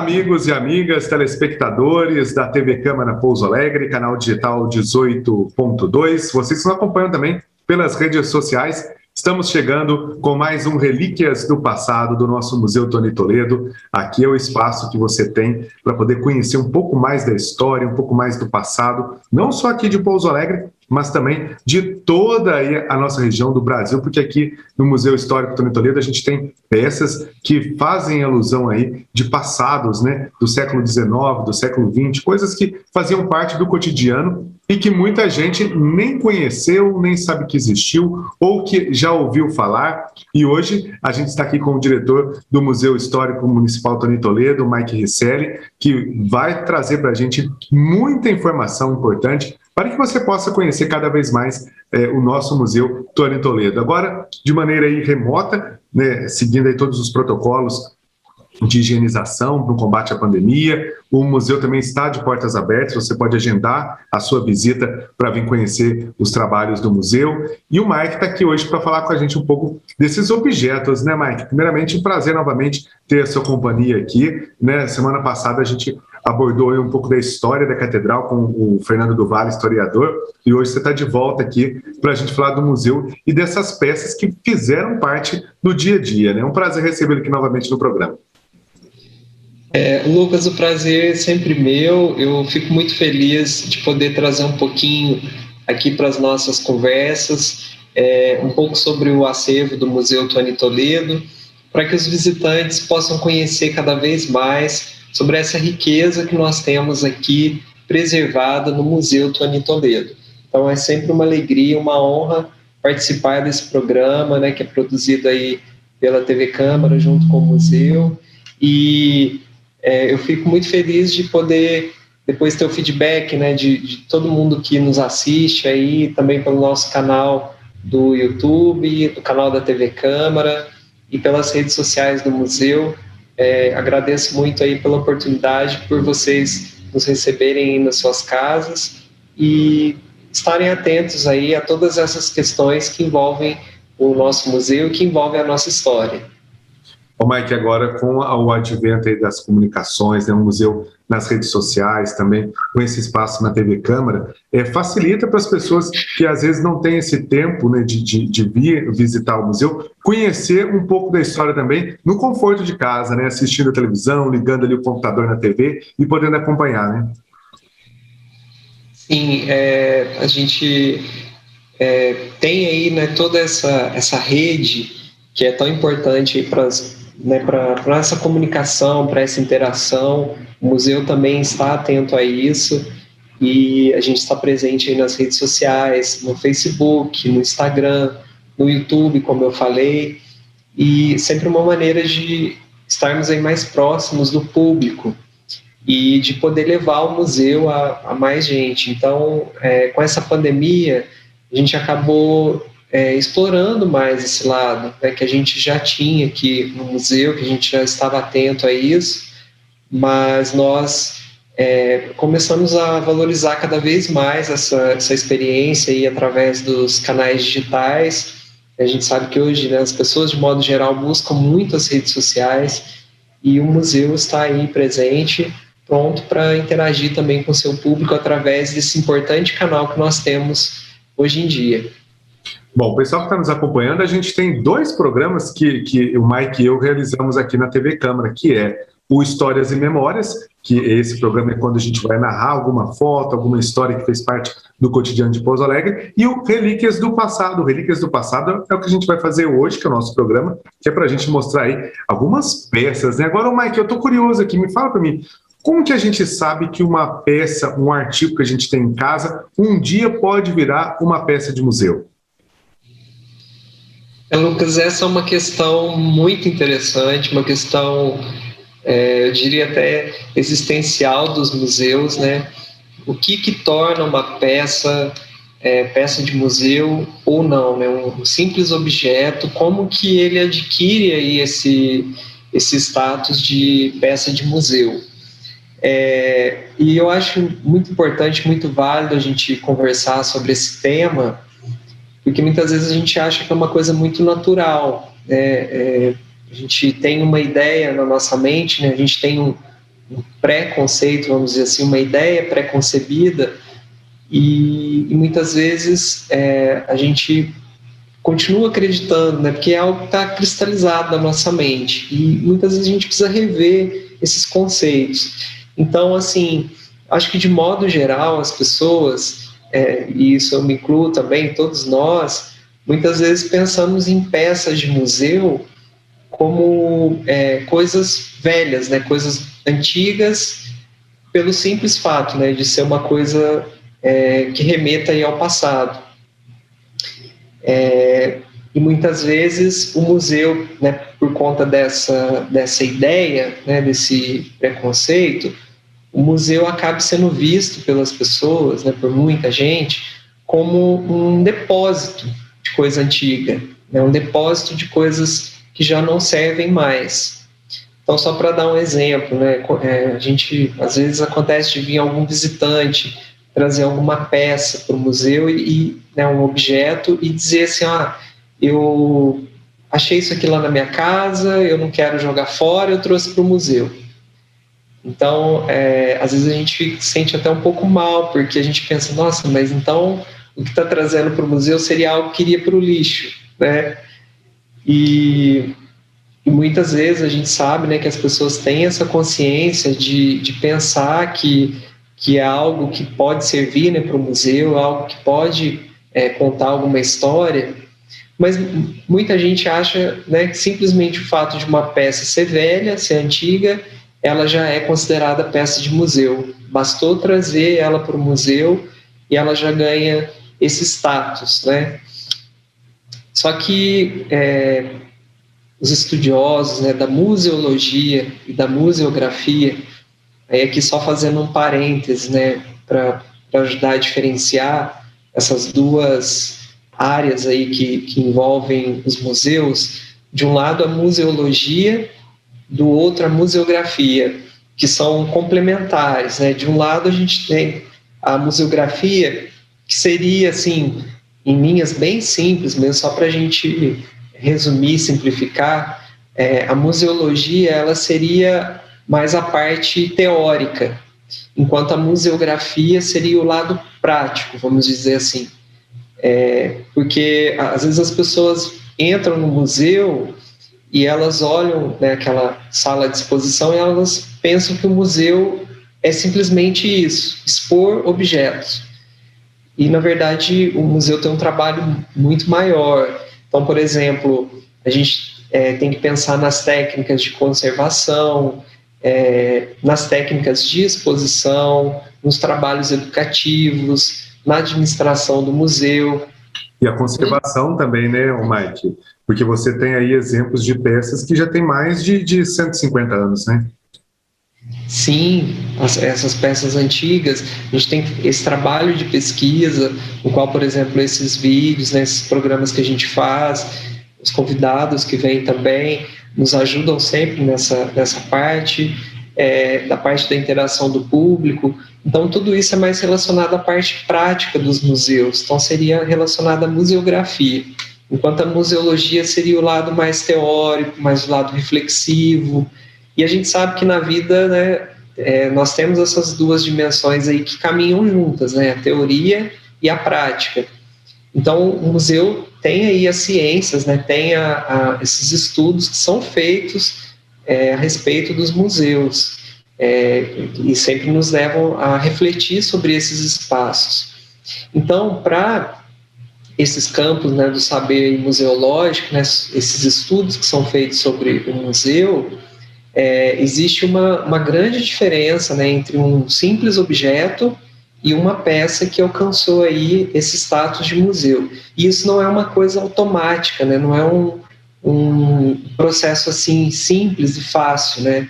amigos e amigas, telespectadores da TV Câmara Pouso Alegre, canal digital 18.2. Vocês nos acompanham também pelas redes sociais. Estamos chegando com mais um Relíquias do Passado do nosso Museu Tony Toledo. Aqui é o espaço que você tem para poder conhecer um pouco mais da história, um pouco mais do passado, não só aqui de Pouso Alegre, mas também de toda a nossa região do Brasil, porque aqui no Museu Histórico Tony Toledo a gente tem peças que fazem alusão aí de passados, né, do século XIX, do século XX, coisas que faziam parte do cotidiano e que muita gente nem conheceu, nem sabe que existiu ou que já ouviu falar. E hoje a gente está aqui com o diretor do Museu Histórico Municipal Tony Toledo, Mike Risselli, que vai trazer para a gente muita informação importante para que você possa conhecer cada vez mais o nosso Museu Tony Toledo. Agora, de maneira aí remota, né, seguindo aí todos os protocolos de higienização para o combate à pandemia. O museu também está de portas abertas, você pode agendar a sua visita para vir conhecer os trabalhos do museu. E o Mike está aqui hoje para falar com a gente um pouco desses objetos, né, Mike? Primeiramente, um prazer novamente ter a sua companhia aqui, né? Semana passada a gente abordou um pouco da história da catedral com o Fernando do Vale, historiador, e hoje você está de volta aqui para a gente falar do museu e dessas peças que fizeram parte do dia a dia, né? É um prazer recebê-lo aqui novamente no programa. Lucas, o prazer é sempre meu. Eu fico muito feliz de poder trazer um pouquinho aqui para as nossas conversas, um pouco sobre o acervo do Museu Tony Toledo, para que os visitantes possam conhecer cada vez mais sobre essa riqueza que nós temos aqui preservada no Museu Tony Toledo. Então é sempre uma alegria, uma honra participar desse programa, né, que é produzido aí pela TV Câmara junto com o museu. E eu fico muito feliz de poder depois ter o feedback, né, de todo mundo que nos assiste aí, também pelo nosso canal do YouTube, do canal da TV Câmara e pelas redes sociais do museu. Agradeço muito aí pela oportunidade, por vocês nos receberem nas suas casas e estarem atentos aí a todas essas questões que envolvem o nosso museu e que envolvem a nossa história. Ô Mike, agora com o advento aí das comunicações, né, o museu nas redes sociais também, com esse espaço na TV Câmara, facilita para as pessoas que às vezes não têm esse tempo, né, de vir visitar o museu, conhecer um pouco da história também no conforto de casa, né, assistindo a televisão, ligando ali o computador na TV e podendo acompanhar, né? Sim, a gente tem aí, né, toda essa rede que é tão importante para essa comunicação, para essa interação. O museu também está atento a isso e a gente está presente aí nas redes sociais, no Facebook, no Instagram, no YouTube, como eu falei, e sempre uma maneira de estarmos aí mais próximos do público e de poder levar o museu a mais gente. Então, com essa pandemia, a gente acabou explorando mais esse lado, né, que a gente já tinha aqui no museu, que a gente já estava atento a isso, mas nós começamos a valorizar cada vez mais essa experiência aí através dos canais digitais. A gente sabe que hoje, né, as pessoas, de modo geral, buscam muito as redes sociais e o museu está aí presente, pronto para interagir também com o seu público através desse importante canal que nós temos hoje em dia. Bom, o pessoal que está nos acompanhando, a gente tem dois programas que o Mike e eu realizamos aqui na TV Câmara, que é o Histórias e Memórias, que esse programa é quando a gente vai narrar alguma foto, alguma história que fez parte do cotidiano de Pouso Alegre, e o Relíquias do Passado. O Relíquias do Passado é o que a gente vai fazer hoje, que é o nosso programa, que é para a gente mostrar aí algumas peças, né? Agora, Mike, eu estou curioso aqui, me fala para mim, como que a gente sabe que uma peça, um artigo que a gente tem em casa, um dia pode virar uma peça de museu? Lucas, essa é uma questão muito interessante, uma questão, eu diria até existencial dos museus, né? O que torna uma peça peça de museu ou não, né? Um simples objeto, como que ele adquire aí esse status de peça de museu? E eu acho muito importante, muito válido a gente conversar sobre esse tema, porque muitas vezes a gente acha que é uma coisa muito natural, né? A gente tem uma ideia na nossa mente, né? A gente tem pré-conceito, vamos dizer assim, uma ideia pré-concebida, e muitas vezes a gente continua acreditando, né, porque é algo que está cristalizado na nossa mente, e muitas vezes a gente precisa rever esses conceitos. Então, assim, acho que de modo geral as pessoas, e isso eu me incluo também, todos nós, muitas vezes pensamos em peças de museu como coisas velhas, né, coisas antigas, pelo simples fato, né, de ser uma coisa que remeta aí ao passado. E muitas vezes o museu, né, por conta dessa ideia, né, desse preconceito, o museu acaba sendo visto pelas pessoas, né, por muita gente, como um depósito de coisa antiga, né, um depósito de coisas que já não servem mais. Então, só para dar um exemplo, né, a gente, às vezes acontece de vir algum visitante trazer alguma peça para o museu né, um objeto e dizer assim, eu achei isso aqui lá na minha casa, eu não quero jogar fora, eu trouxe para o museu. Então, às vezes a gente sente até um pouco mal, porque a gente pensa, nossa, mas então o que está trazendo para o museu seria algo que iria para o lixo, né? E muitas vezes a gente sabe, né, que as pessoas têm essa consciência de pensar que é algo que pode servir, né, para o museu, algo que pode contar alguma história, mas muita gente acha, né, que simplesmente o fato de uma peça ser velha, ser antiga, ela já é considerada peça de museu. Bastou trazer ela para o museu e ela já ganha esse status, né? Só que os estudiosos, né, da museologia e da museografia, aí aqui só fazendo um parêntese, né, para ajudar a diferenciar essas duas áreas aí que envolvem os museus, de um lado a museologia, do outro a museografia, que são complementares, né? De um lado a gente tem a museografia, que seria, assim, em linhas bem simples, mesmo só para a gente resumir, simplificar, a museologia ela seria mais a parte teórica, enquanto a museografia seria o lado prático, vamos dizer assim. Porque às vezes as pessoas entram no museu e elas olham, né, aquela sala de exposição e elas pensam que o museu é simplesmente isso, expor objetos. E, na verdade, o museu tem um trabalho muito maior. Então, por exemplo, a gente tem que pensar nas técnicas de conservação, nas técnicas de exposição, nos trabalhos educativos, na administração do museu. E a conservação também, né, Mike? Porque você tem aí exemplos de peças que já têm mais de 150 anos, né? Sim, essas peças antigas, a gente tem esse trabalho de pesquisa, no qual, por exemplo, esses vídeos, né, esses programas que a gente faz, os convidados que vêm também, nos ajudam sempre nessa parte, da parte da interação do público. Então, tudo isso é mais relacionado à parte prática dos museus, então seria relacionado à museografia, enquanto a museologia seria o lado mais teórico, mais o lado reflexivo. E a gente sabe que na vida, né, nós temos essas duas dimensões aí que caminham juntas, né, a teoria e a prática. Então, o museu tem aí as ciências, né, tem esses estudos que são feitos a respeito dos museus, e sempre nos levam a refletir sobre esses espaços. Então, para esses campos, né, do saber museológico, né, esses estudos que são feitos sobre o museu, existe uma grande diferença, né, entre um simples objeto e uma peça que alcançou aí esse status de museu. E isso não é uma coisa automática, né, não é um processo assim simples e fácil, né?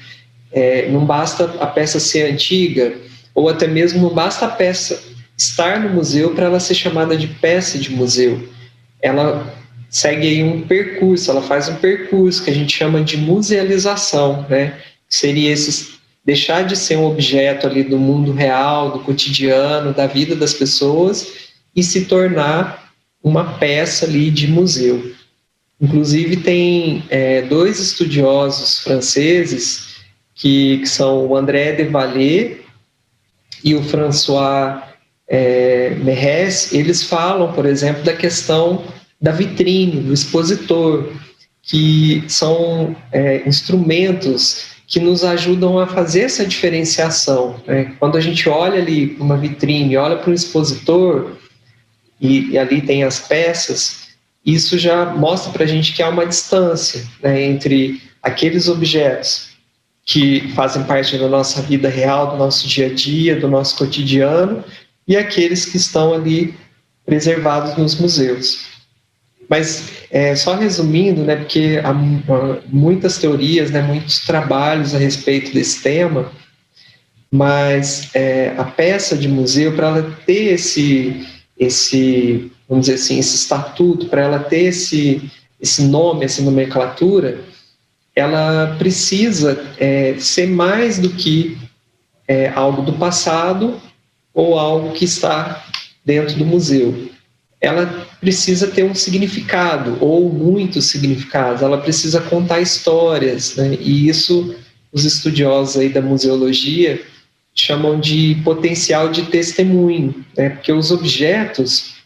Não basta a peça ser antiga, ou até mesmo não basta a peça estar no museu para ela ser chamada de peça de museu. Ela segue aí um percurso, ela faz um percurso que a gente chama de musealização, né? Seria deixar de ser um objeto ali do mundo real, do cotidiano, da vida das pessoas e se tornar uma peça ali de museu. Inclusive tem dois estudiosos franceses que são o André Devallée e o François Merres. Eles falam, por exemplo, da questão da vitrine, do expositor, que são instrumentos que nos ajudam a fazer essa diferenciação. Quando a gente olha ali uma vitrine, olha para um expositor, e ali tem as peças, isso já mostra para a gente que há uma distância, né, entre aqueles objetos que fazem parte da nossa vida real, do nosso dia a dia, do nosso cotidiano, e aqueles que estão ali preservados nos museus. Mas, só resumindo, né, porque há muitas teorias, né, muitos trabalhos a respeito desse tema, mas a peça de museu, para ela ter esse, vamos dizer assim, esse estatuto, para ela ter esse nome, essa nomenclatura, ela precisa ser mais do que algo do passado ou algo que está dentro do museu. Ela precisa ter um significado, ou muitos significados, ela precisa contar histórias, né? E isso os estudiosos aí da museologia chamam de potencial de testemunho, né? Porque os objetos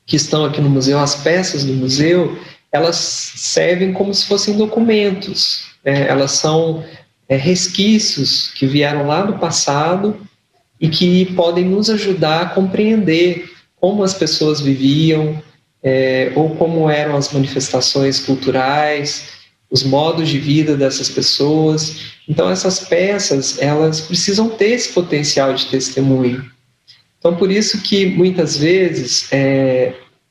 que estão aqui no museu, as peças do museu, elas servem como se fossem documentos, né? Elas são resquícios que vieram lá do passado e que podem nos ajudar a compreender como as pessoas viviam, ou como eram as manifestações culturais, os modos de vida dessas pessoas. Então, essas peças, elas precisam ter esse potencial de testemunho. Então, por isso que, muitas vezes,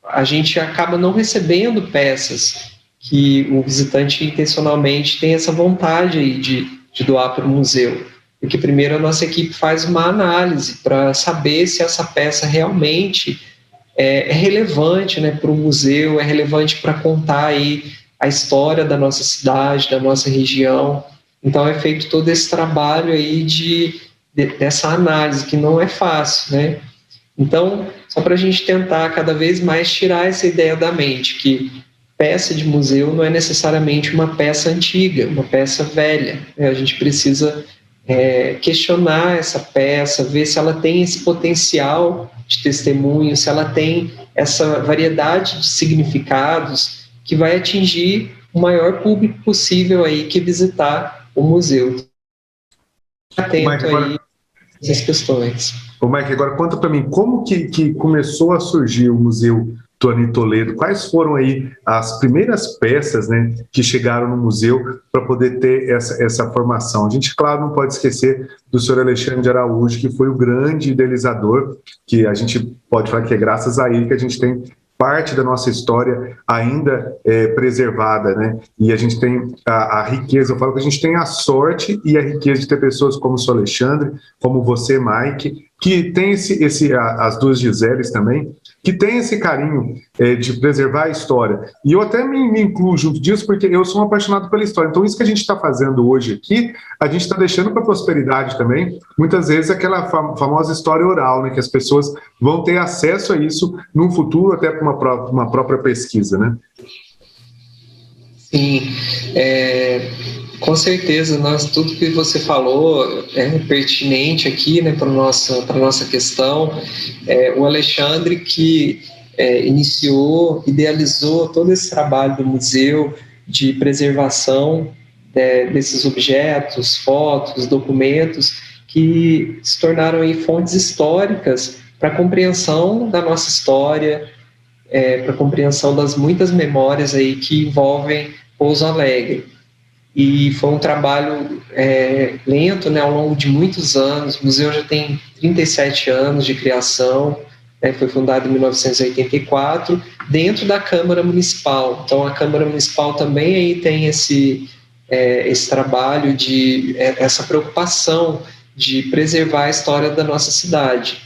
a gente acaba não recebendo peças que o visitante intencionalmente tem essa vontade aí de doar para o museu. Porque primeiro a nossa equipe faz uma análise para saber se essa peça realmente é relevante, né, para o museu, é relevante para contar aí a história da nossa cidade, da nossa região. Então é feito todo esse trabalho aí dessa análise, que não é fácil, né? Então, só para a gente tentar cada vez mais tirar essa ideia da mente, que peça de museu não é necessariamente uma peça antiga, uma peça velha, né? A gente precisa questionar essa peça, ver se ela tem esse potencial de testemunho, se ela tem essa variedade de significados que vai atingir o maior público possível aí que visitar o museu. Atento aí a essas questões. Ô Mike, agora conta para mim, como que começou a surgir o Museu Tony Toledo? Quais foram aí as primeiras peças, né, que chegaram no museu para poder ter essa formação? A gente, claro, não pode esquecer do senhor Alexandre de Araújo, que foi o grande idealizador, que a gente pode falar que é graças a ele que a gente tem parte da nossa história ainda preservada, né? E a gente tem a riqueza, eu falo que a gente tem a sorte e a riqueza de ter pessoas como o senhor Alexandre, como você, Mike, que tem as duas Giseles também, que tem esse carinho de preservar a história. E eu até me incluo junto disso, porque eu sou um apaixonado pela história. Então, isso que a gente está fazendo hoje aqui, a gente está deixando para a prosperidade também, muitas vezes aquela famosa história oral, né, que as pessoas vão ter acesso a isso no futuro, até para uma própria pesquisa, né? Sim, com certeza, tudo que você falou é pertinente aqui, né, para nossa questão. O Alexandre, que idealizou todo esse trabalho do museu de preservação desses objetos, fotos, documentos, que se tornaram aí fontes históricas para a compreensão da nossa história, para a compreensão das muitas memórias aí que envolvem Pouso Alegre. E foi um trabalho lento, né, ao longo de muitos anos. O museu já tem 37 anos de criação, foi fundado em 1984, dentro da Câmara Municipal. Então, a Câmara Municipal também aí tem esse trabalho, essa preocupação de preservar a história da nossa cidade.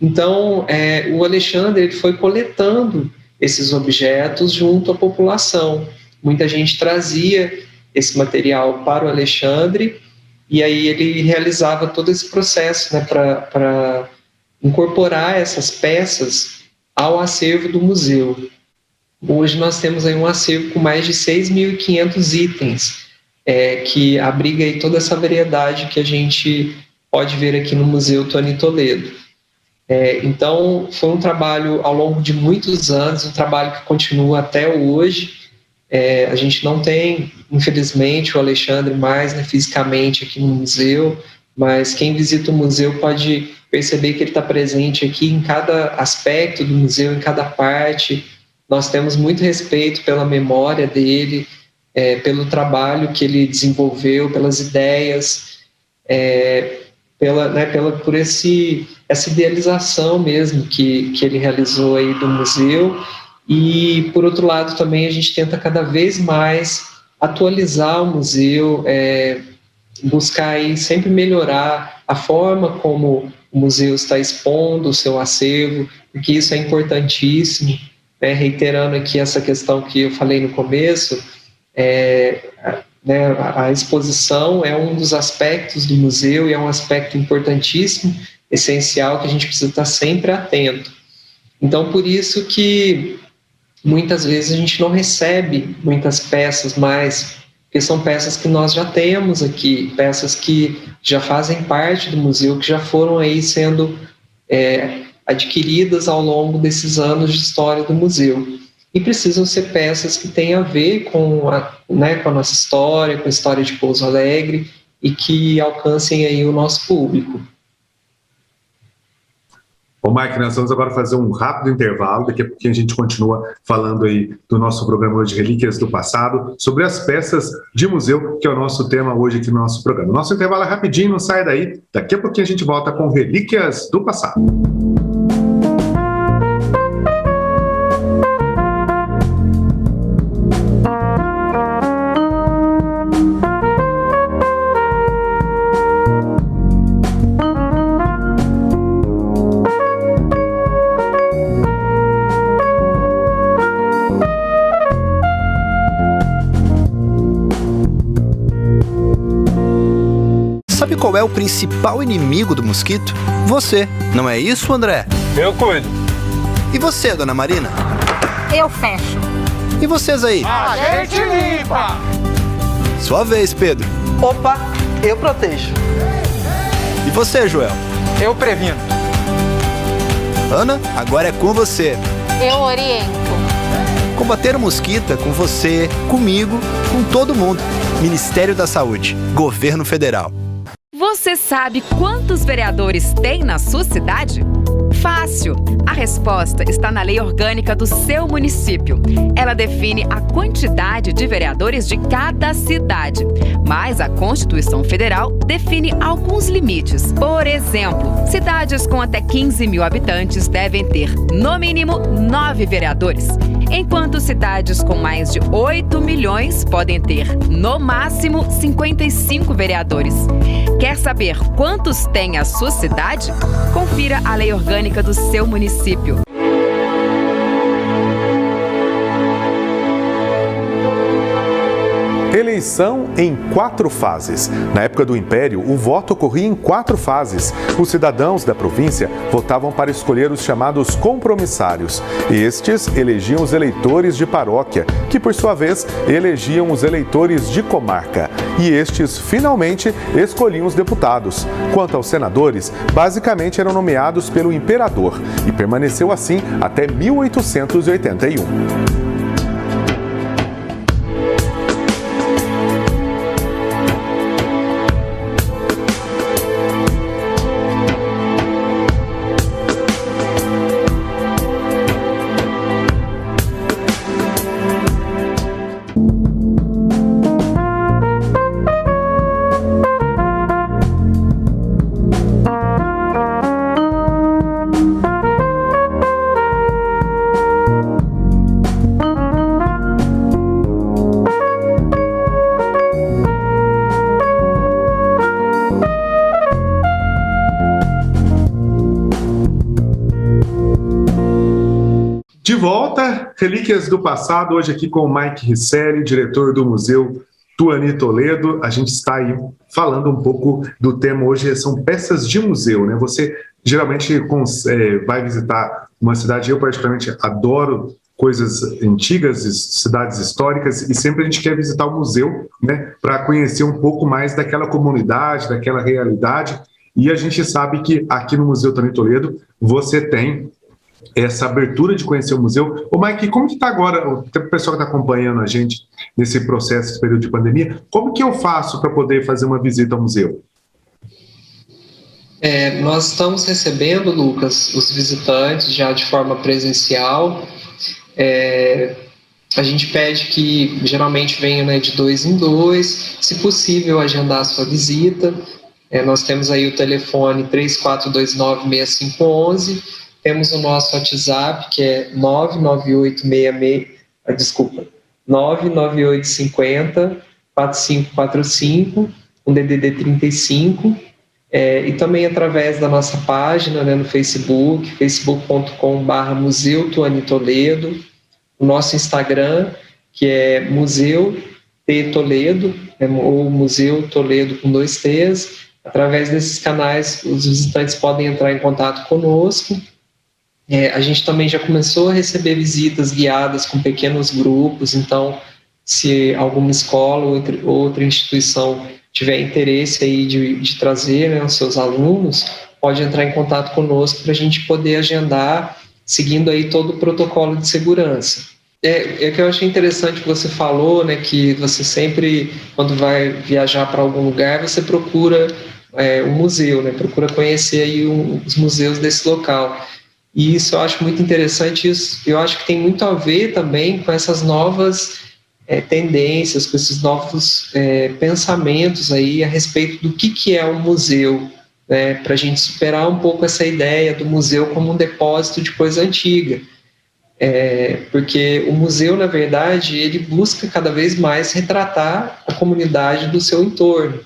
Então, o Alexandre ele foi coletando esses objetos junto à população. Muita gente trazia esse material para o Alexandre e aí ele realizava todo esse processo, né, para incorporar essas peças ao acervo do museu. Hoje nós temos aí um acervo com mais de 6.500 itens, que abriga aí toda essa variedade que a gente pode ver aqui no Museu Tuani Toledo. Então, foi um trabalho ao longo de muitos anos, um trabalho que continua até hoje. A gente não tem, infelizmente, o Alexandre mais, né, fisicamente aqui no museu, mas quem visita o museu pode perceber que ele está presente aqui em cada aspecto do museu, em cada parte. Nós temos muito respeito pela memória dele, pelo trabalho que ele desenvolveu, pelas ideias, por essa idealização mesmo que ele realizou aí do museu. E, por outro lado, também a gente tenta cada vez mais atualizar o museu, buscar aí sempre melhorar a forma como o museu está expondo o seu acervo, porque isso é importantíssimo. Reiterando aqui essa questão que eu falei no começo, a exposição é um dos aspectos do museu e é um aspecto importantíssimo, essencial, que a gente precisa estar sempre atento. Então, por isso que muitas vezes a gente não recebe muitas peças mais, porque são peças que nós já temos aqui, peças que já fazem parte do museu, que já foram aí sendo adquiridas ao longo desses anos de história do museu. E precisam ser peças que têm a ver com a nossa história, com a história de Pouso Alegre, e que alcancem aí o nosso público. Ô Mike, nós vamos agora fazer um rápido intervalo, daqui a pouquinho a gente continua falando aí do nosso programa de Relíquias do Passado, sobre as peças de museu, que é o nosso tema hoje aqui no nosso programa. Nosso intervalo é rapidinho, não sai daí, daqui a pouquinho a gente volta com Relíquias do Passado. Sabe qual é o principal inimigo do mosquito? Você, não é isso, André? Eu cuido. E você, dona Marina? Eu fecho. E vocês aí? A gente limpa! Sua vez, Pedro. Opa, eu protejo. E você, Joel? Eu previno. Ana, agora é com você. Eu oriento. Combater o mosquito é com você, comigo, com todo mundo. Ministério da Saúde, Governo Federal. Você sabe quantos vereadores tem na sua cidade? Fácil! A resposta está na lei orgânica do seu município. Ela define a quantidade de vereadores de cada cidade. Mas a Constituição Federal define alguns limites. Por exemplo, cidades com até 15 mil habitantes devem ter, no mínimo, 9 vereadores. Enquanto cidades com mais de 8 milhões podem ter, no máximo, 55 vereadores. Quer saber quantos tem a sua cidade? Confira a lei orgânica do seu município. Eleição em 4 fases. Na época do Império, o voto ocorria em 4 fases. Os cidadãos da província votavam para escolher os chamados compromissários. Estes elegiam os eleitores de paróquia, que por sua vez elegiam os eleitores de comarca. E estes, finalmente, escolhiam os deputados. Quanto aos senadores, basicamente eram nomeados pelo imperador e permaneceu assim até 1881. De volta, Relíquias do Passado, hoje aqui com o Mike Risselli, diretor do Museu Tuani Toledo. A gente está aí falando um pouco do tema hoje, são peças de museu, né? Você geralmente vai visitar uma cidade, eu particularmente adoro coisas antigas, cidades históricas, e sempre a gente quer visitar o museu, né, para conhecer um pouco mais daquela comunidade, daquela realidade. E a gente sabe que aqui no Museu Tony Toledo você tem essa abertura de conhecer o museu. Ô Mike, como que está agora, o pessoal que está acompanhando a gente nesse processo, esse período de pandemia, como que eu faço para poder fazer uma visita ao museu? Nós estamos recebendo, Lucas, os visitantes já de forma presencial. A gente pede que geralmente venham, né, de 2 em 2, se possível agendar a sua visita. Nós temos aí o telefone 3429-6511, temos o nosso WhatsApp, que é 99850-4545, um DDD 35, e também através da nossa página, né, no Facebook, facebook.com/Museu Tony Toledo, o nosso Instagram, que é Museu T Toledo, ou Museu Toledo com 2 T's. Através desses canais, os visitantes podem entrar em contato conosco. A gente também já começou a receber visitas guiadas com pequenos grupos, então, se alguma escola ou outra instituição tiver interesse aí de trazer, né, os seus alunos, pode entrar em contato conosco para a gente poder agendar, seguindo aí todo o protocolo de segurança. Que eu achei interessante que você falou, né, que você sempre, quando vai viajar para algum lugar, você procura um museu, né, procura conhecer aí os museus desse local. E isso eu acho muito interessante, isso eu acho que tem muito a ver também com essas novas tendências, com esses novos pensamentos aí a respeito do que é um museu, né, para a gente superar um pouco essa ideia do museu como um depósito de coisa antiga. Porque o museu, na verdade, ele busca cada vez mais retratar a comunidade do seu entorno.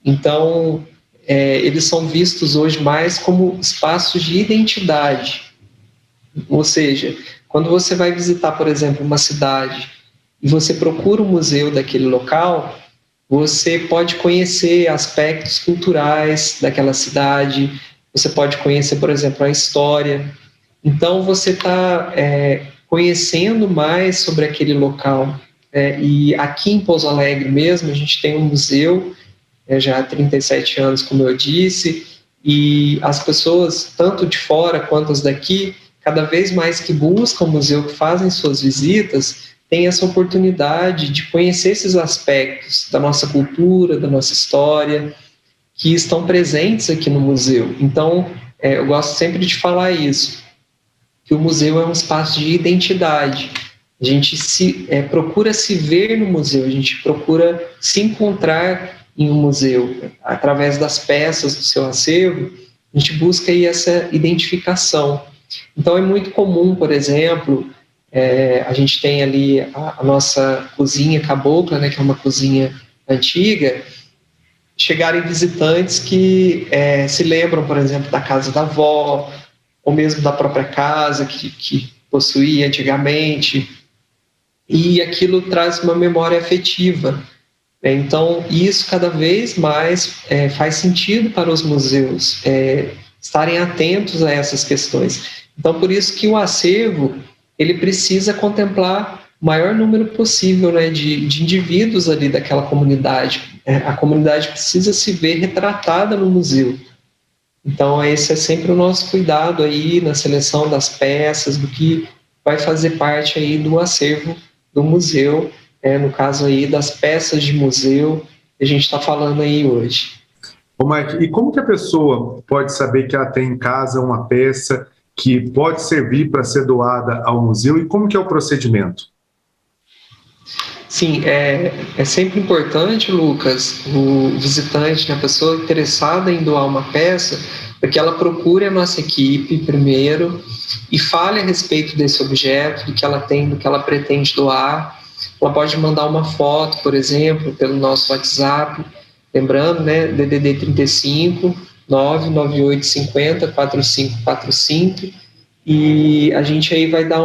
Então, eles são vistos hoje mais como espaços de identidade. Ou seja, quando você vai visitar, por exemplo, uma cidade e você procura um museu daquele local, você pode conhecer aspectos culturais daquela cidade, você pode conhecer, por exemplo, a história. Então, você está conhecendo mais sobre aquele local. E aqui em Pouso Alegre mesmo, a gente tem um museu, já há 37 anos, como eu disse, e as pessoas, tanto de fora quanto as daqui, cada vez mais que buscam o museu, que fazem suas visitas, têm essa oportunidade de conhecer esses aspectos da nossa cultura, da nossa história, que estão presentes aqui no museu. Então, eu gosto sempre de falar isso, que o museu é um espaço de identidade. A gente procura se ver no museu, a gente procura se encontrar em um museu. Através das peças do seu acervo, a gente busca aí essa identificação. Então, é muito comum, por exemplo, a gente tem ali a nossa cozinha cabocla, né, que é uma cozinha antiga, chegarem visitantes que se lembram, por exemplo, da casa da avó, ou mesmo da própria casa que possuía antigamente, e aquilo traz uma memória afetiva. Então, isso cada vez mais faz sentido para os museus estarem atentos a essas questões. Então, por isso que o acervo ele precisa contemplar o maior número possível, né, de indivíduos ali daquela comunidade. A comunidade precisa se ver retratada no museu. Então, esse é sempre o nosso cuidado aí na seleção das peças, do que vai fazer parte aí do acervo do museu, no caso aí das peças de museu que a gente está falando aí hoje. Ô Mike, e como que a pessoa pode saber que ela tem em casa uma peça que pode servir para ser doada ao museu, e como que é o procedimento? Sim, é sempre importante, Lucas, o visitante, a pessoa interessada em doar uma peça, para que ela procure a nossa equipe primeiro e fale a respeito desse objeto, do que ela tem, do que ela pretende doar. Ela pode mandar uma foto, por exemplo, pelo nosso WhatsApp, lembrando, né, DDD 35 99850-4545, e a gente aí vai dar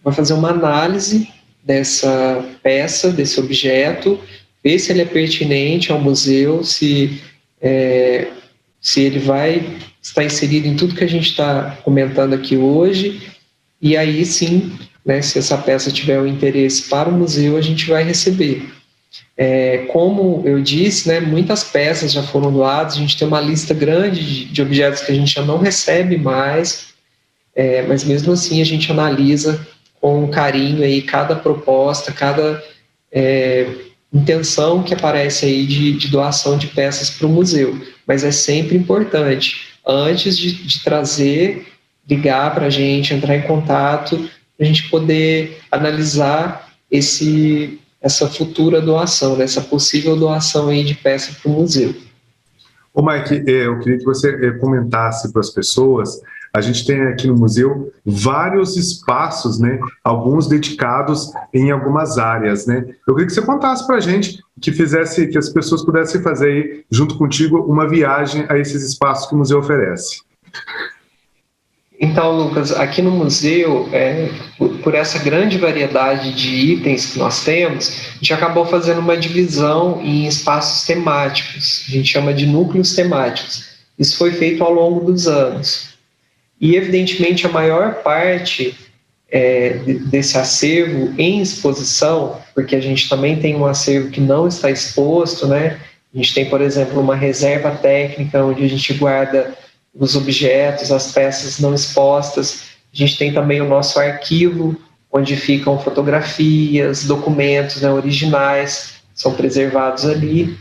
vai fazer uma análise dessa peça, desse objeto, ver se ele é pertinente ao museu, se ele vai estar inserido em tudo que a gente está comentando aqui hoje, e aí sim né, se essa peça tiver o interesse para o museu, a gente vai receber. Como eu disse, né, muitas peças já foram doadas, a gente tem uma lista grande de objetos que a gente já não recebe mais, mas mesmo assim a gente analisa com carinho aí cada proposta, cada intenção que aparece aí de doação de peças para o museu. Mas é sempre importante, antes de trazer, ligar para a gente, entrar em contato, para a gente poder analisar essa futura doação, né, essa possível doação aí de peça para o museu. Ô Mike, eu queria que você comentasse para as pessoas. A gente tem aqui no museu vários espaços, né? Alguns dedicados em algumas áreas, né? Eu queria que você contasse para a gente, que as pessoas pudessem fazer aí, junto contigo, uma viagem a esses espaços que o museu oferece. Então, Lucas, aqui no museu, por essa grande variedade de itens que nós temos, a gente acabou fazendo uma divisão em espaços temáticos, a gente chama de núcleos temáticos. Isso foi feito ao longo dos anos. E, evidentemente, a maior parte desse acervo em exposição, porque a gente também tem um acervo que não está exposto, né? A gente tem, por exemplo, uma reserva técnica onde a gente guarda os objetos, as peças não expostas. A gente tem também o nosso arquivo, onde ficam fotografias, documentos, né, originais, são preservados ali.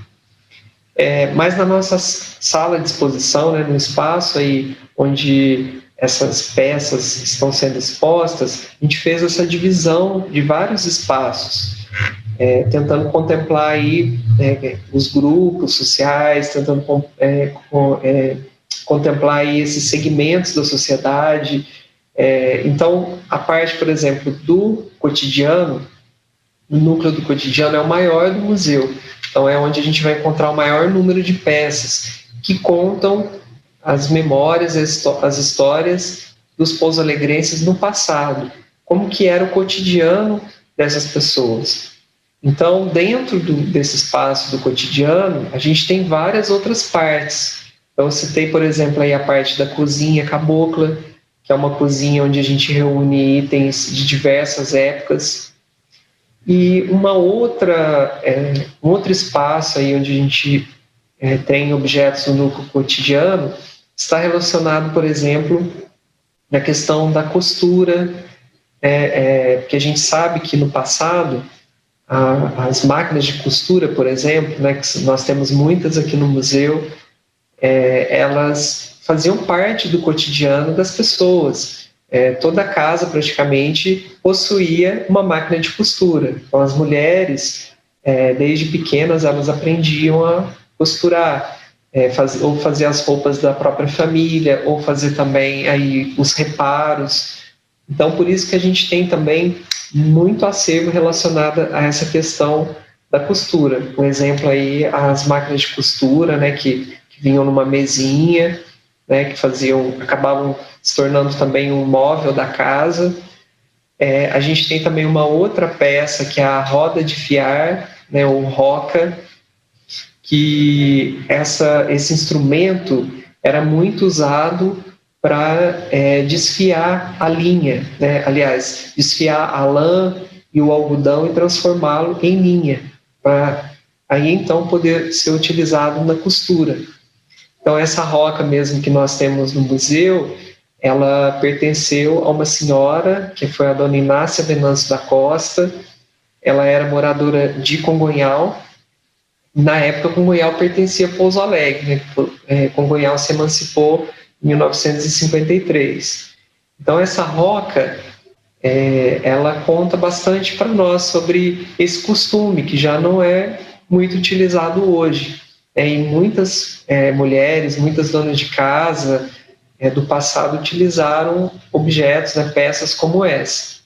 Mas na nossa sala de exposição, né, no espaço aí onde essas peças estão sendo expostas, a gente fez essa divisão de vários espaços, tentando contemplar aí os grupos sociais, tentando contemplar aí esses segmentos da sociedade. Então, a parte, por exemplo, do cotidiano, o núcleo do cotidiano é o maior do museu. Então, é onde a gente vai encontrar o maior número de peças que contam as memórias, as histórias dos pouso-alegrenses no passado, como que era o cotidiano dessas pessoas. Então, dentro desse espaço do cotidiano, a gente tem várias outras partes. Então, eu citei, por exemplo, aí a parte da cozinha cabocla, que é uma cozinha onde a gente reúne itens de diversas épocas. E um outro espaço aí onde a gente tem objetos no núcleo cotidiano está relacionado, por exemplo, na questão da costura, porque a gente sabe que no passado as máquinas de costura, por exemplo, né, que nós temos muitas aqui no museu, elas faziam parte do cotidiano das pessoas. Toda casa praticamente possuía uma máquina de costura. Então as mulheres, desde pequenas, elas aprendiam a costurar, ou fazer as roupas da própria família, ou fazer também aí os reparos. Então por isso que a gente tem também muito acervo relacionado a essa questão da costura. Um exemplo aí, as máquinas de costura, né, que vinham numa mesinha, né, que acabavam se tornando também um móvel da casa. A gente tem também uma outra peça, que é a roda de fiar, né, ou roca, que esse instrumento era muito usado para desfiar a linha, né? Aliás, desfiar a lã e o algodão e transformá-lo em linha, para aí então poder ser utilizado na costura. Então essa roca mesmo que nós temos no museu, ela pertenceu a uma senhora, que foi a dona Inácia Venâncio da Costa. Ela era moradora de Congonhal. Na época, Congonhal pertencia a Pouso Alegre, né? Congonhal se emancipou em 1953. Então essa roca, ela conta bastante para nós sobre esse costume, que já não é muito utilizado hoje. E muitas mulheres, muitas donas de casa do passado utilizaram objetos, né, peças como essa.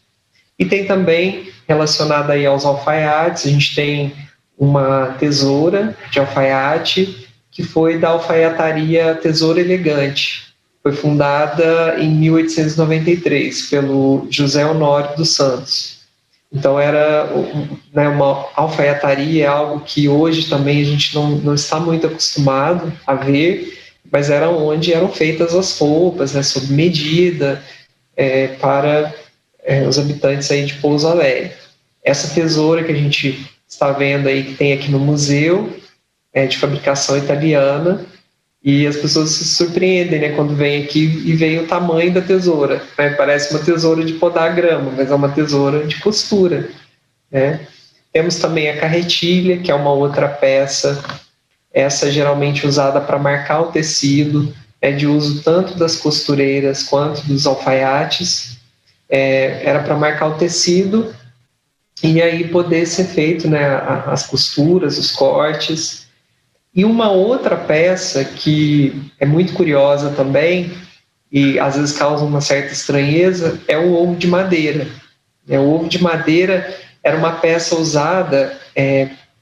E tem também, relacionada aí aos alfaiates, a gente tem uma tesoura de alfaiate, que foi da alfaiataria Tesouro Elegante. Foi fundada em 1893 pelo José Honório dos Santos. Então era uma alfaiataria, é algo que hoje também a gente não está muito acostumado a ver, mas era onde eram feitas as roupas, né, sob medida, para os habitantes aí de Pouso Alegre. Essa tesoura que a gente está vendo aí, que tem aqui no museu, é de fabricação italiana, e as pessoas se surpreendem, né, quando vem aqui e veem o tamanho da tesoura, né? Parece uma tesoura de podar grama, mas é uma tesoura de costura, né? Temos também a carretilha, que é uma outra peça, essa geralmente usada para marcar o tecido, é de uso tanto das costureiras quanto dos alfaiates, era para marcar o tecido e aí poder ser feito, né, as costuras, os cortes. E uma outra peça que é muito curiosa também e às vezes causa uma certa estranheza é o ovo de madeira. O ovo de madeira era uma peça usada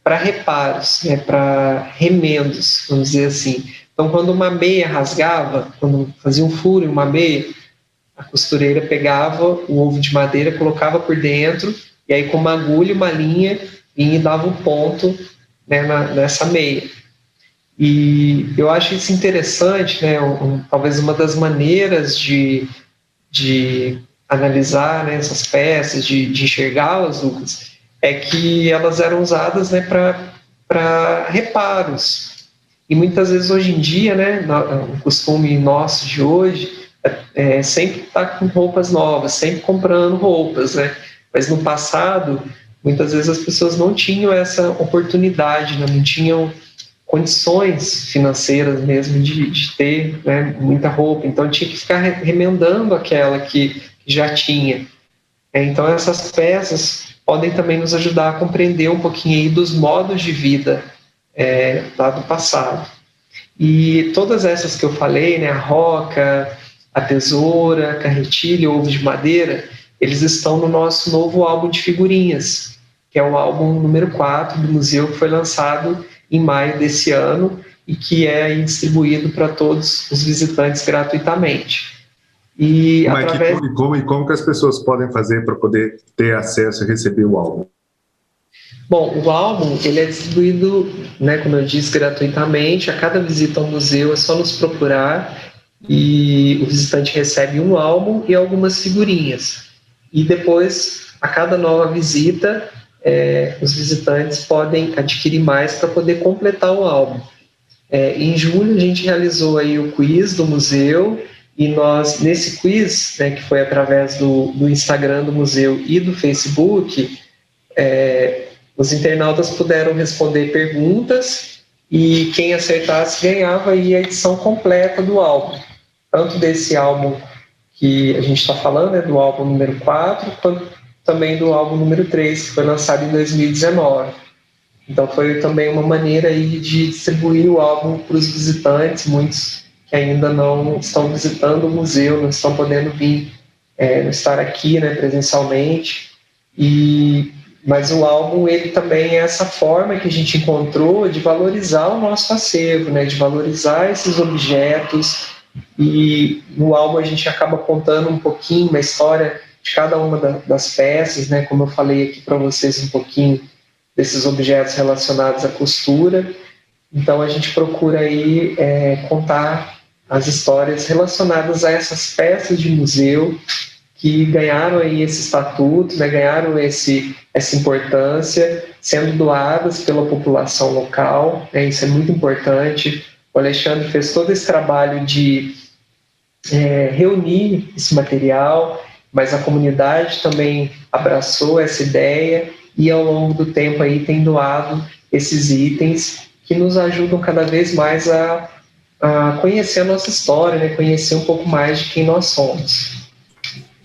para reparos, para remendos, vamos dizer assim. Então, quando uma meia rasgava, quando fazia um furo em uma meia, a costureira pegava o ovo de madeira, colocava por dentro, e aí com uma agulha e uma linha, e dava um ponto, né, nessa meia. E eu acho isso interessante, né, talvez uma das maneiras de analisar, né, essas peças, de enxergá-las, Lucas, é que elas eram usadas, né, para reparos. E muitas vezes hoje em dia, né, o costume nosso de hoje é sempre estar com roupas novas, sempre comprando roupas, né? Mas no passado, muitas vezes as pessoas não tinham essa oportunidade, né? Não tinham condições financeiras mesmo de ter, né, muita roupa. Então tinha que ficar remendando aquela que já tinha. Então essas peças podem também nos ajudar a compreender um pouquinho aí dos modos de vida lá do passado. E todas essas que eu falei, né, a roca, a tesoura, a carretilha, o ovo de madeira, eles estão no nosso novo álbum de figurinhas, que é o álbum número 4 do museu, que foi lançado em maio desse ano e que é distribuído para todos os visitantes gratuitamente. E como que as pessoas podem fazer para poder ter acesso e receber o álbum? Bom, o álbum ele é distribuído, né, como eu disse, gratuitamente. A cada visita ao museu é só nos procurar e o visitante recebe um álbum e algumas figurinhas. E depois, a cada nova visita, os visitantes podem adquirir mais para poder completar o álbum. Em julho a gente realizou aí o quiz do museu e nós, nesse quiz, né, que foi através do Instagram do museu e do Facebook, os internautas puderam responder perguntas e quem acertasse ganhava aí a edição completa do álbum, tanto desse álbum que a gente está falando, né, do álbum número 4, quanto também do álbum número 3, que foi lançado em 2019. Então foi também uma maneira aí de distribuir o álbum para os visitantes, muitos que ainda não estão visitando o museu, não estão podendo vir, não estar aqui, né, presencialmente. Mas o álbum ele também é essa forma que a gente encontrou de valorizar o nosso acervo, né, de valorizar esses objetos. E no álbum a gente acaba contando um pouquinho da história de cada uma das peças, né, como eu falei aqui para vocês um pouquinho desses objetos relacionados à costura. Então a gente procura aí contar as histórias relacionadas a essas peças de museu que ganharam aí esse estatuto, né, ganharam essa importância, sendo doadas pela população local, né, isso é muito importante. O Alexandre fez todo esse trabalho de reunir esse material, mas a comunidade também abraçou essa ideia e ao longo do tempo aí tem doado esses itens que nos ajudam cada vez mais a conhecer a nossa história, né, conhecer um pouco mais de quem nós somos.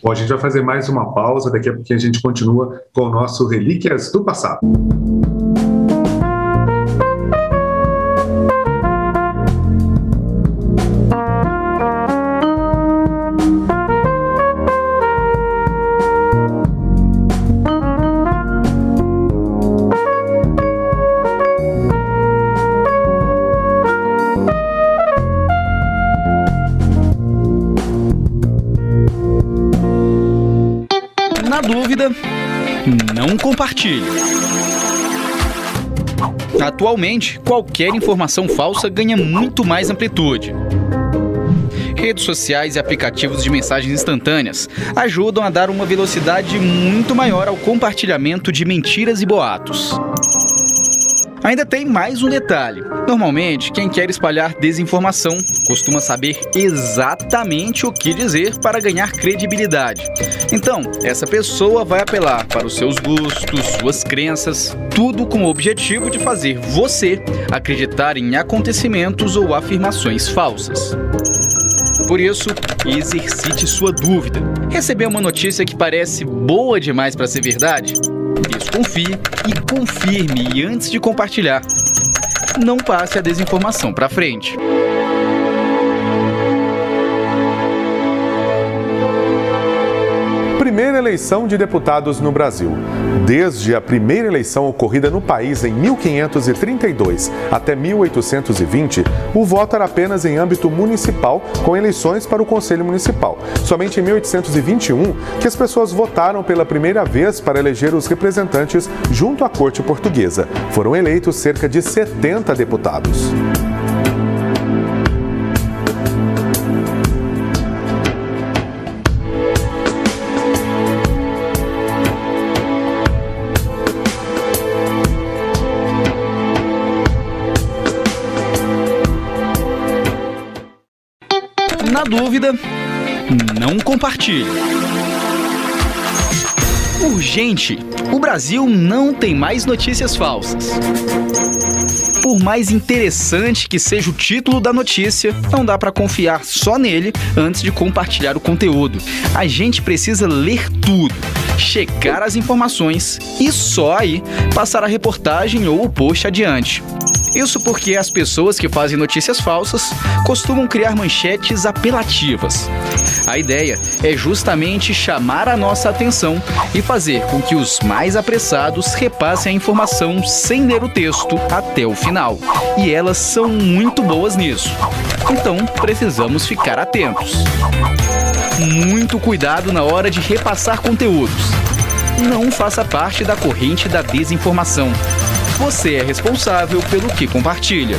Bom, a gente vai fazer mais uma pausa, daqui a pouquinho a gente continua com o nosso Relíquias do Passado. Na dúvida, não compartilhe. Atualmente, qualquer informação falsa ganha muito mais amplitude. Redes sociais e aplicativos de mensagens instantâneas ajudam a dar uma velocidade muito maior ao compartilhamento de mentiras e boatos. Ainda tem mais um detalhe. Normalmente, quem quer espalhar desinformação costuma saber exatamente o que dizer para ganhar credibilidade. Então, essa pessoa vai apelar para os seus gostos, suas crenças, tudo com o objetivo de fazer você acreditar em acontecimentos ou afirmações falsas. Por isso, exercite sua dúvida. Recebeu uma notícia que parece boa demais para ser verdade? Desconfie e confirme, e antes de compartilhar, não passe a desinformação para frente. Primeira eleição de deputados no Brasil. Desde a primeira eleição ocorrida no país em 1532 até 1820, o voto era apenas em âmbito municipal, com eleições para o Conselho Municipal. Somente em 1821 que as pessoas votaram pela primeira vez para eleger os representantes junto à Corte Portuguesa. Foram eleitos cerca de 70 deputados. Na dúvida, não compartilhe. Urgente! O Brasil não tem mais notícias falsas. Por mais interessante que seja o título da notícia, não dá para confiar só nele antes de compartilhar o conteúdo. A gente precisa ler tudo, checar as informações e só aí passar a reportagem ou o post adiante. Isso porque as pessoas que fazem notícias falsas costumam criar manchetes apelativas. A ideia é justamente chamar a nossa atenção e fazer com que os mais apressados repassem a informação sem ler o texto até o final. E elas são muito boas nisso. Então, precisamos ficar atentos. Muito cuidado na hora de repassar conteúdos. Não faça parte da corrente da desinformação. Você é responsável pelo que compartilha.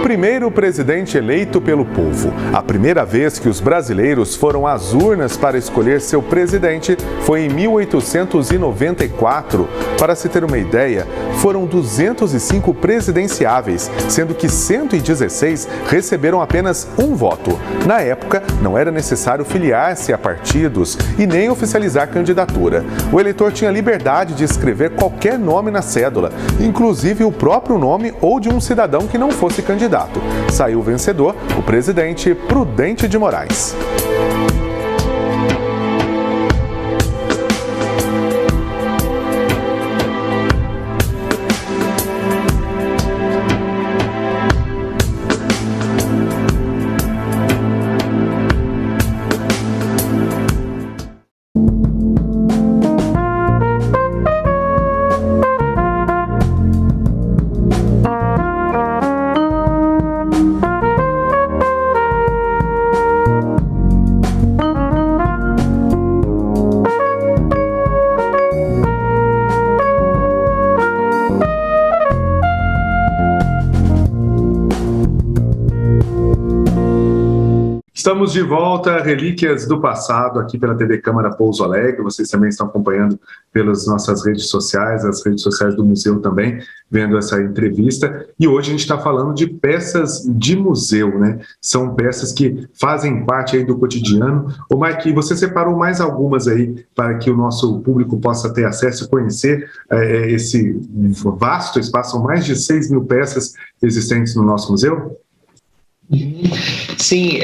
Primeiro presidente eleito pelo povo. A primeira vez que os brasileiros foram às urnas para escolher seu presidente foi em 1894. Para se ter uma ideia, foram 205 presidenciáveis, sendo que 116 receberam apenas um voto. Na época, não era necessário filiar-se a partidos e nem oficializar candidatura. O eleitor tinha liberdade de escrever qualquer nome na cédula, inclusive o próprio nome ou de um cidadão que não fosse candidato. Saiu vencedor o presidente Prudente de Moraes. Estamos de volta, Relíquias do Passado, aqui pela TV Câmara Pouso Alegre. Vocês também estão acompanhando pelas nossas redes sociais, as redes sociais do museu também, vendo essa entrevista. E hoje a gente está falando de peças de museu, né? São peças que fazem parte aí do cotidiano. Ô Mike, você separou mais algumas aí para que o nosso público possa ter acesso e conhecer esse vasto espaço. São mais de 6 mil peças existentes no nosso museu? Sim,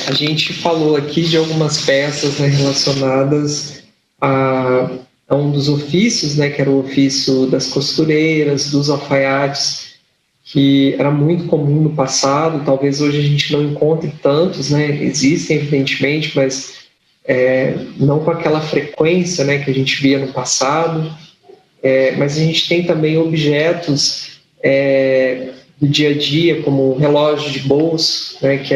a gente falou aqui de algumas peças, né, relacionadas a um dos ofícios, né, que era o ofício das costureiras, dos alfaiates, que era muito comum no passado. Talvez hoje a gente não encontre tantos, né, existem evidentemente, mas não com aquela frequência, né, que a gente via no passado. Mas a gente tem também objetos do dia a dia, como o relógio de bolso, né, que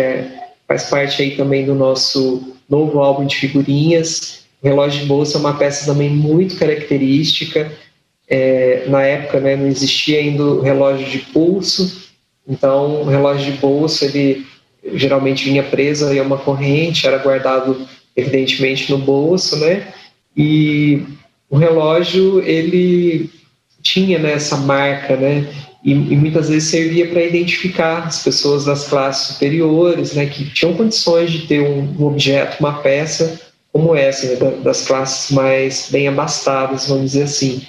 faz parte aí também do nosso novo álbum de figurinhas. O relógio de bolso é uma peça também muito característica, Na época, né, não existia ainda o relógio de pulso, então o relógio de bolso ele geralmente vinha preso aí a uma corrente, era guardado evidentemente no bolso, né? E o relógio ele tinha, né, essa marca, né? E muitas vezes servia para identificar as pessoas das classes superiores, né, que tinham condições de ter um objeto, uma peça como essa, né, das classes mais bem abastadas, vamos dizer assim.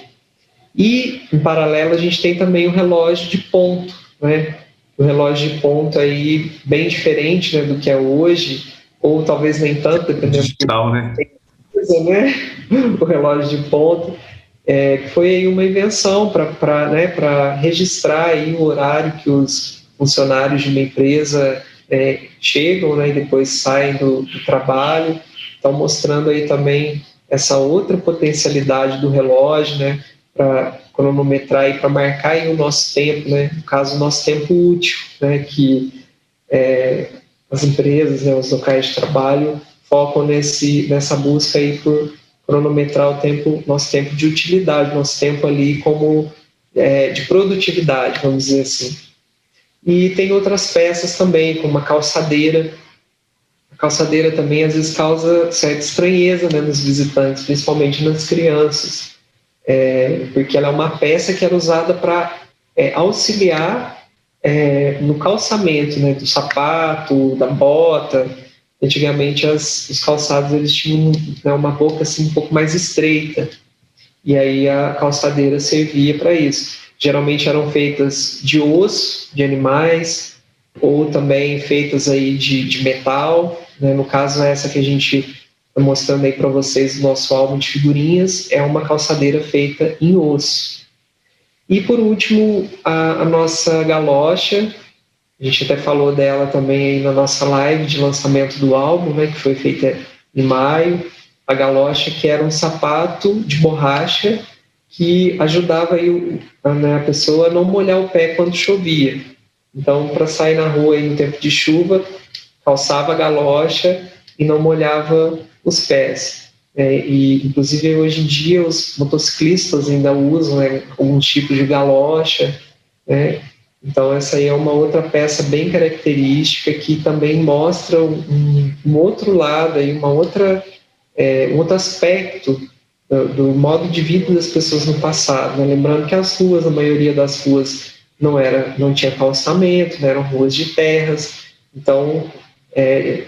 E, em paralelo, a gente tem também o relógio de ponto, né? O relógio de ponto aí bem diferente, né, do que é hoje, ou talvez nem tanto, dependendo digital, né? O relógio de ponto, que foi aí uma invenção para registrar aí o horário que os funcionários de uma empresa chegam, né, e depois saem do trabalho. Então, mostrando aí também essa outra potencialidade do relógio, né, para cronometrar e para marcar aí o nosso tempo, né, no caso, o nosso tempo útil, né, que as empresas, né, os locais de trabalho focam nessa busca aí por cronometrar o tempo, nosso tempo de utilidade, nosso tempo ali como de produtividade, vamos dizer assim. E tem outras peças também, como a calçadeira. A calçadeira também às vezes causa certa estranheza, né, nos visitantes, principalmente nas crianças, porque ela é uma peça que era usada para auxiliar no calçamento, né, do sapato, da bota. Antigamente os calçados eles tinham, né, uma boca assim um pouco mais estreita, e aí a calçadeira servia para isso. Geralmente eram feitas de osso de animais, ou também feitas aí de metal, né? No caso essa que a gente está mostrando aí para vocês no nosso álbum de figurinhas é uma calçadeira feita em osso. E por último a nossa galocha. A gente até falou dela também aí na nossa live de lançamento do álbum, né, que foi feita em maio. A galocha, que era um sapato de borracha que ajudava aí, né, a pessoa a não molhar o pé quando chovia. Então, para sair na rua aí no tempo de chuva, calçava a galocha e não molhava os pés. E, inclusive, hoje em dia, os motociclistas ainda usam, né, algum tipo de galocha, né? Então, essa aí é uma outra peça bem característica que também mostra um outro lado, aí, um outro aspecto do modo de vida das pessoas no passado, né? Lembrando que as ruas, a maioria das ruas não tinha calçamento, né? Eram ruas de terras. Então,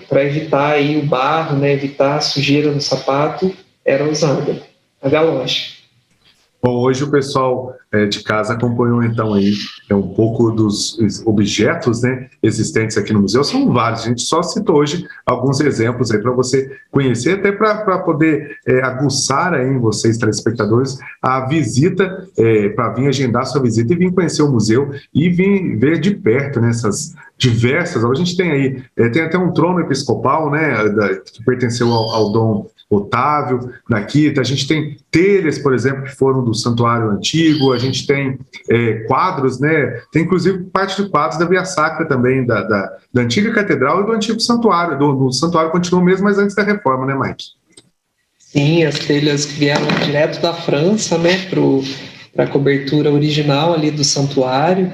para evitar aí o barro, né? Evitar a sujeira no sapato, era usada a galocha. Bom, hoje o pessoal de casa acompanhou então aí um pouco dos objetos, né, existentes aqui no museu. São vários, a gente só citou hoje alguns exemplos aí para você conhecer, até para poder aguçar aí em vocês, telespectadores, a visita, para vir agendar sua visita e vir conhecer o museu e vir ver de perto, né, essas diversas. A gente tem aí, tem até um trono episcopal, né, que pertenceu ao Dom Otávio, daqui. A gente tem telhas, por exemplo, que foram do santuário antigo. A gente tem quadros, né? Tem inclusive parte de quadros da Via Sacra também, da antiga catedral e do antigo santuário. Do santuário continuou mesmo, mas antes da reforma, né, Mike? Sim, as telhas vieram direto da França, né, para a cobertura original ali do santuário.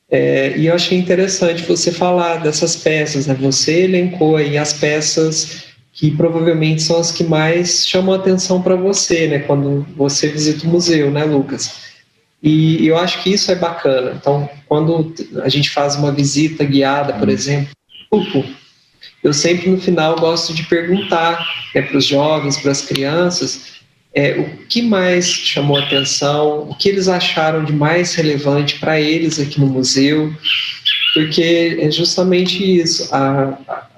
E eu achei interessante você falar dessas peças, né? Você elencou aí as peças que provavelmente são as que mais chamam a atenção para você, né, quando você visita o museu, né, Lucas? E eu acho que isso é bacana. Então, quando a gente faz uma visita guiada, por exemplo, eu sempre no final gosto de perguntar, né, para os jovens, para as crianças, o que mais chamou a atenção, o que eles acharam de mais relevante para eles aqui no museu, porque é justamente isso.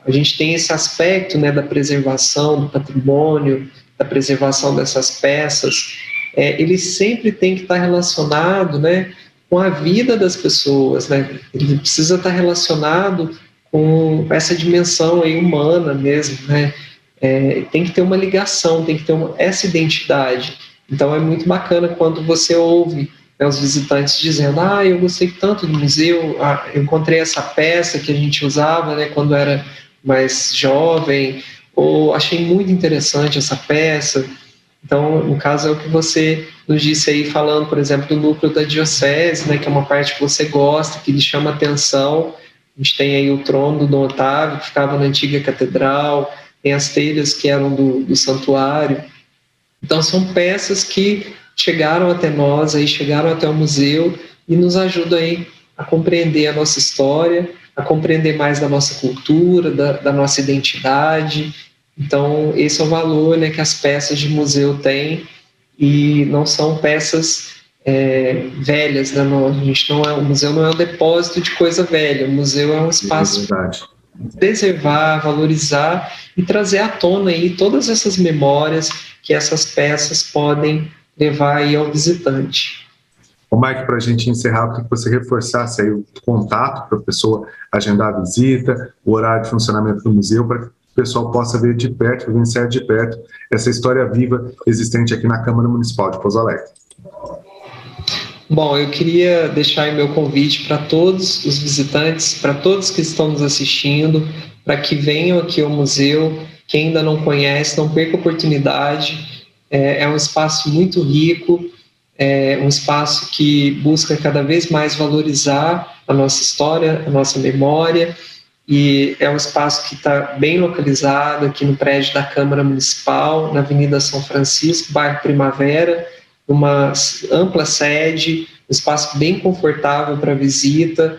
A gente tem esse aspecto, né, da preservação do patrimônio, da preservação dessas peças. Ele sempre tem que estar relacionado, né, com a vida das pessoas, né? Ele precisa estar relacionado com essa dimensão aí humana mesmo, né? Tem que ter uma ligação, tem que ter essa identidade. Então é muito bacana quando você ouve, né, os visitantes dizendo: eu gostei tanto do museu, eu encontrei essa peça que a gente usava, né, quando era mais jovem, ou achei muito interessante essa peça. Então, no caso, é o que você nos disse aí, falando, por exemplo, do núcleo da diocese, né, que é uma parte que você gosta, que lhe chama atenção. A gente tem aí o trono do Dom Otávio, que ficava na antiga catedral, tem as telhas que eram do santuário. Então, são peças que chegaram até nós, aí chegaram até o museu e nos ajudam aí a compreender a nossa história, a compreender mais da nossa cultura, da nossa identidade. Então, esse é o valor, né, que as peças de museu têm, e não são peças velhas, né? O museu não é um depósito de coisa velha, o museu é um espaço para preservar, valorizar e trazer à tona aí todas essas memórias que essas peças podem levar aí ao visitante. Ô Mike, para a gente encerrar, para que você reforçasse aí o contato para a pessoa agendar a visita, o horário de funcionamento do museu, para que o pessoal possa ver de perto, vivenciar de perto essa história viva existente aqui na Câmara Municipal de Pouso Alegre. Bom, eu queria deixar aí meu convite para todos os visitantes, para todos que estão nos assistindo, para que venham aqui ao museu. Quem ainda não conhece, não perca a oportunidade. É um espaço muito rico, é um espaço que busca cada vez mais valorizar a nossa história, a nossa memória, e é um espaço que está bem localizado aqui no prédio da Câmara Municipal, na Avenida São Francisco, bairro Primavera, uma ampla sede, um espaço bem confortável para visita,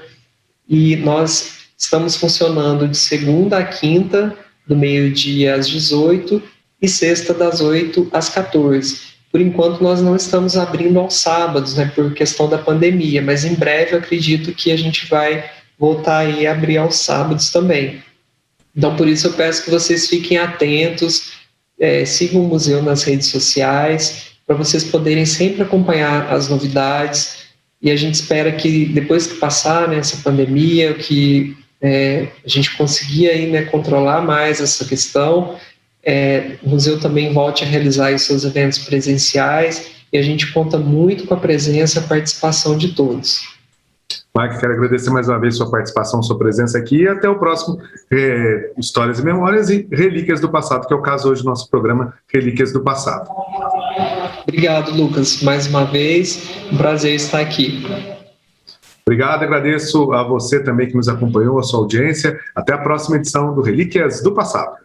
e nós estamos funcionando de segunda a quinta, do meio-dia às 18 e sexta das 8 às 14. Por enquanto nós não estamos abrindo aos sábados, né, por questão da pandemia, mas em breve eu acredito que a gente vai voltar aí a abrir aos sábados também. Então, por isso eu peço que vocês fiquem atentos, sigam o museu nas redes sociais, para vocês poderem sempre acompanhar as novidades, e a gente espera que depois que passar, né, essa pandemia, que a gente conseguir aí, né, controlar mais essa questão, o museu também volte a realizar os seus eventos presenciais, e a gente conta muito com a presença e a participação de todos. Mike, quero agradecer mais uma vez sua participação, sua presença aqui, e até o próximo Histórias e Memórias e Relíquias do Passado, que é o caso hoje do nosso programa Relíquias do Passado. Obrigado, Lucas, mais uma vez, um prazer estar aqui. Obrigado, agradeço a você também que nos acompanhou, a sua audiência. Até a próxima edição do Relíquias do Passado.